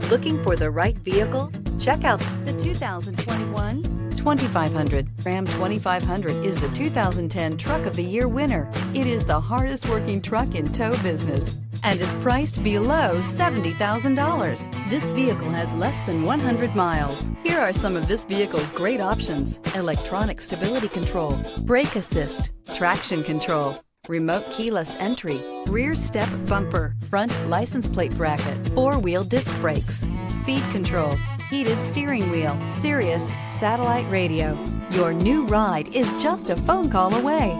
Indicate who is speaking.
Speaker 1: Looking for the right vehicle? Check out the 2021 2500. Ram 2500 is the 2010 Truck of the Year winner. It is the hardest working truck in tow business and is priced below $70,000. This vehicle has less than 100 miles. Here are some of this vehicle's great options: electronic stability control, brake assist, traction control, remote keyless entry, rear step bumper, front license plate bracket, four-wheel disc brakes, speed control, heated steering wheel, Sirius satellite radio. Your new ride is just a phone call away.